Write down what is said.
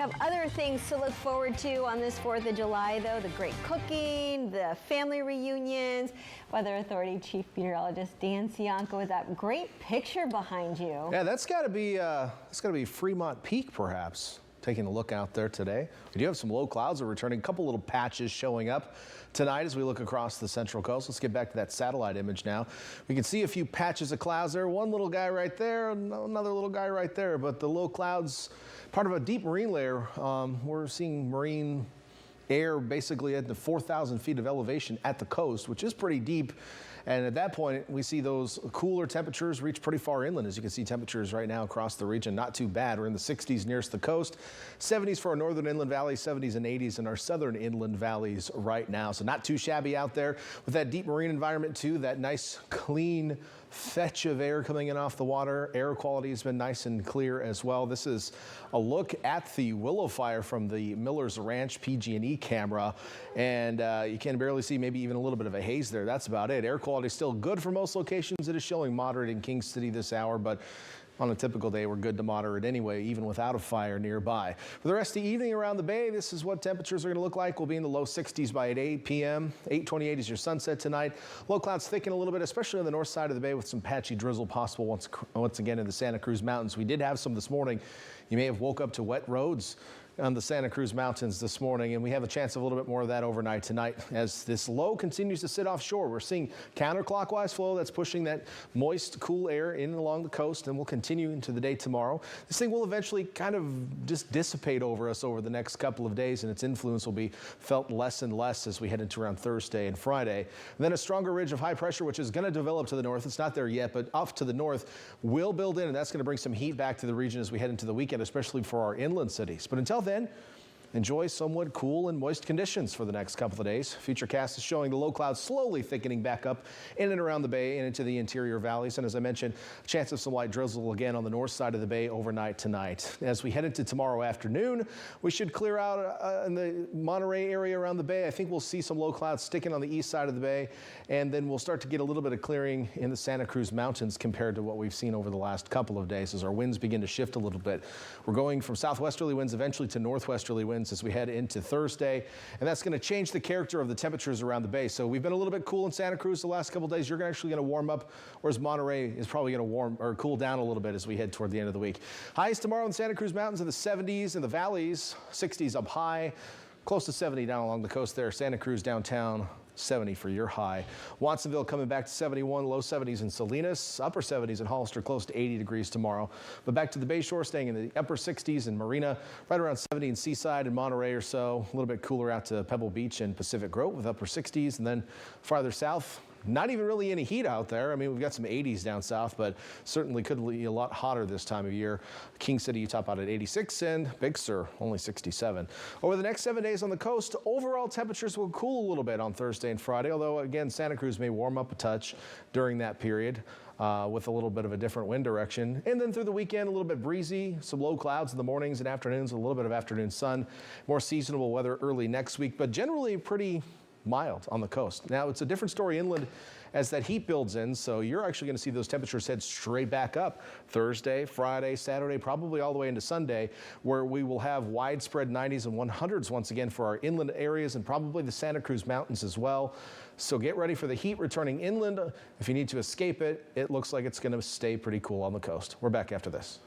We have other things to look forward to on this 4th of July, though. The great cooking, the family reunions. Weather Authority Chief Meteorologist Dan Cianco with that great picture behind you. Yeah, that's got to be Fremont Peak, perhaps. Taking a look out there today. We do have some low clouds are returning, a couple little patches showing up tonight as we look across the central coast. Let's get back to that satellite image now. We can see a few patches of clouds there. One little guy right there, another little guy right there. But the low clouds, part of a deep marine layer. We're seeing marine air basically at the 4,000 feet of elevation at the coast, which is pretty deep. And at that point, we see those cooler temperatures reach pretty far inland. As you can see, temperatures right now across the region, not too bad. We're in the 60s nearest the coast, 70s for our northern inland valleys, 70s and 80s in our southern inland valleys right now. So not too shabby out there with that deep marine environment too, that nice clean fetch of air coming in off the water. Air quality has been nice and clear as well. This is a look at the willow fire from the Miller's Ranch PG&E camera, and you can barely see maybe even a little bit of a haze there. That's about it. Air quality is still good for most locations. It is showing moderate in King City this hour, but on a typical day, we're good to moderate anyway, even without a fire nearby. For the rest of the evening around the bay, this is what temperatures are going to look like. We'll be in the low 60s by 8 p.m. 8:28 is your sunset tonight. Low clouds thicken a little bit, especially on the north side of the bay with some patchy drizzle possible once again in the Santa Cruz Mountains. We did have some this morning. You may have woke up to wet roads on the Santa Cruz Mountains this morning, and we have a chance of a little bit more of that overnight tonight as this low continues to sit offshore. We're seeing counterclockwise flow that's pushing that moist, cool air in along the coast, and will continue into the day tomorrow. This thing will eventually kind of just dissipate over us over the next couple of days, and its influence will be felt less and less as we head into around Thursday and Friday. And then a stronger ridge of high pressure, which is going to develop to the north. It's not there yet, but off to the north will build in, and that's going to bring some heat back to the region as we head into the weekend, especially for our inland cities. But until then, enjoy somewhat cool and moist conditions for the next couple of days. FUTURECAST is showing the low clouds slowly thickening back up in and around the bay and into the interior valleys. And as I mentioned, a chance of some light drizzle again on the north side of the bay overnight tonight. As we head into tomorrow afternoon, we should clear out in the Monterey area around the bay. I think we'll see some low clouds sticking on the east side of the bay, and then we'll start to get a little bit of clearing in the Santa Cruz Mountains compared to what we've seen over the last couple of days as our winds begin to shift a little bit. We're going from southwesterly winds eventually to northwesterly winds as we head into Thursday, and that's going to change the character of the temperatures around the bay. So we've been a little bit cool in Santa Cruz the last couple of days. You're actually going to warm up, whereas Monterey is probably going to warm or cool down a little bit as we head toward the end of the week. Highs tomorrow in Santa Cruz Mountains in the 70s, in the valleys, 60s up high, close to 70 down along the coast there. Santa Cruz downtown, 70 for your high. Watsonville coming back to 71, low 70s in Salinas, upper 70s in Hollister, close to 80 degrees tomorrow. But back to the Bayshore, staying in the upper 60s in Marina, right around 70 in Seaside and Monterey or so. A little bit cooler out to Pebble Beach and Pacific Grove with upper 60s. And then farther south, not even really any heat out there. I mean, we've got some 80s down south, but certainly could be a lot hotter this time of year. King City, you top out at 86, and Big Sur, only 67. Over the next 7 days on the coast, overall temperatures will cool a little bit on Thursday and Friday, although, again, Santa Cruz may warm up a touch during that period with a little bit of a different wind direction. And then through the weekend, a little bit breezy, some low clouds in the mornings and afternoons, a little bit of afternoon sun, more seasonable weather early next week, but generally pretty mild on the coast. Now, it's a different story inland as that heat builds in, so you're actually going to see those temperatures head straight back up Thursday, Friday, Saturday, probably all the way into Sunday, where we will have widespread 90s and 100s once again for our inland areas and probably the Santa Cruz Mountains as well. So get ready for the heat returning inland. If you need to escape it, it looks like it's going to stay pretty cool on the coast. We're back after this.